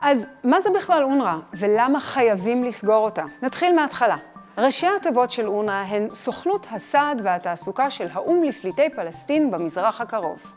אז מה זה בכלל אונר"א ולמה חייבים לסגור אותה? נתחיל מההתחלה. ראשי התיבות של אונר"א הן סוכנות הסעד והתעסוקה של האו"ם לפליטי פלסטין במזרח הקרוב.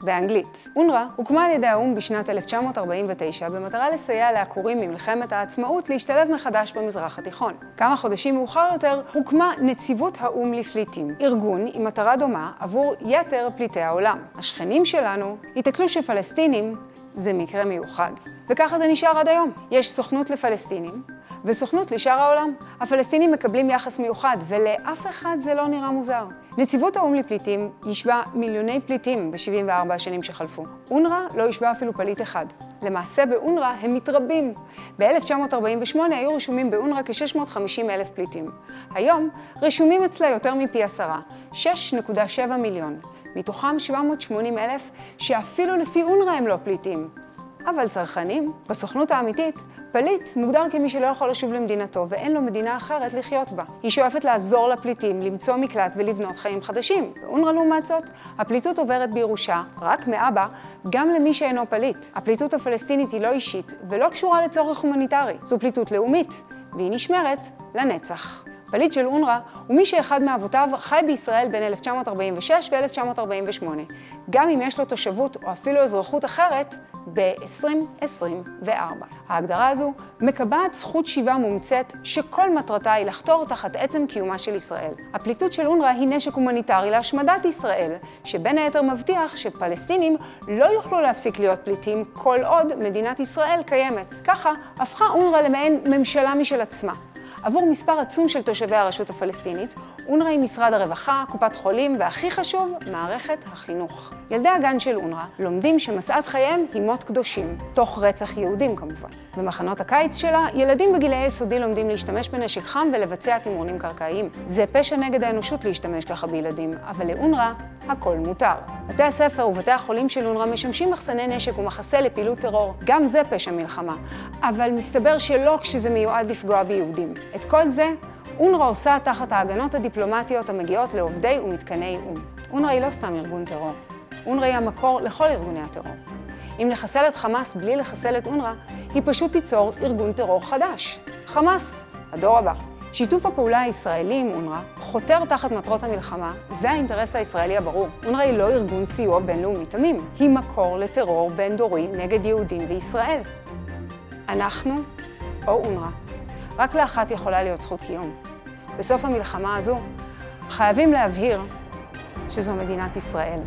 באנגלית. אונר"א הוקמה על ידי האו"ם בשנת 1949 במטרה לסייע לעקורים ממלחמת העצמאות להשתלב מחדש במזרח התיכון. כמה חודשים מאוחר יותר הוקמה נציבות האו"ם לפליטים, ארגון עם מטרה דומה עבור יתר פליטי העולם. השכנים שלנו התעקשו שפלסטינים זה מקרה מיוחד. וככה זה נשאר עד היום. יש סוכנות לפלסטינים וסוכנות לשאר העולם. הפלסטינים מקבלים יחס מיוחד, ולאף אחד זה לא נראה מוזר. נציבות האו"ם לפליטים ישבה מיליוני פליטים ב-74 השנים שחלפו. אונר"א לא ישבה אפילו פליט אחד. למעשה באונר"א הם מתרבים. ב-1948 היו רשומים באונר"א כ-650,000 פליטים. היום רשומים אצלה יותר מפי 10, 6.7 מיליון. מתוכם 780,000 שאפילו לפי אונר"א הם לא פליטים. אבל צרכנים, בסוכנות האמיתית, פליט מוגדר כמי שלא יכול לשוב למדינתו ואין לו מדינה אחרת לחיות בה. היא שואפת לעזור לפליטים, למצוא מקלט ולבנות חיים חדשים. באונר"א לעומת זאת, הפליטות עוברת בירושה, רק מאבא, גם למי שאינו פליט. הפליטות הפלסטינית היא לא אישית ולא קשורה לצורך הומניטרי. זו פליטות לאומית, והיא נשמרת לנצח. פליט של אונר"א הוא מי שאחד מאבותיו חי בישראל בין 1946 ו-1948, גם אם יש לו תושבות או אפילו אזרחות אחרת ב-2024. ההגדרה הזו מקבעת זכות שיבה מומצאת שכל מטרתה היא לחתור תחת עצם קיומה של ישראל. הפליטות של אונר"א היא נשק הומניטרי להשמדת ישראל, שבין היתר מבטיח שפלסטינים לא יוכלו להפסיק להיות פליטים כל עוד מדינת ישראל קיימת. ככה הפכה אונר"א למעין ממשלה משל עצמה. עבור מספר עצום של תושבי הרשות הפלסטינית, אונר"א היא משרד הרווחה, קופת חולים, והכי חשוב, מערכת החינוך. ילדי הגן של אונר"א לומדים שמשאת חייהם היא מות קדושים, תוך רצח יהודים כמובן. במחנות הקיץ שלה, ילדים בגילי יסודי לומדים להשתמש בנשק חם ולבצע תמרונים קרקעיים. זה פשע נגד האנושות להשתמש ככה בילדים, אבל לאונר"א הכל מותר. בתי הספר ובתי החולים של אונר"א משמשים מחסני נשק ומחסה לפעילות טרור. גם זה פשע מלחמה, אבל מסתבר שלא כשזה מיועד לפגוע ביהודים. את כל זה אונר"א עושה תחת ההגנות הדיפלומטיות המגיעות לעובדי ומתקני או"ם. אונר"א היא לא סתם ארגון טרור. אונר"א היא המקור לכל ארגוני הטרור. אם לחסל את חמאס בלי לחסל את אונר"א, היא פשוט תיצור ארגון טרור חדש. חמאס, הדור הבא. שיתוף הפעולה הישראלי עם אונר"א חותר תחת מטרות המלחמה והאינטרס הישראלי הברור. אונר"א היא לא ארגון סיוע בינלאומי תמים, היא מקור לטרור בין דורי נגד יהודים וישראל. אנחנו או אונר"א. רק לאחת יכולה להיות זכות קיום. בסוף המלחמה הזו חייבים להבהיר שזו מדינת ישראל.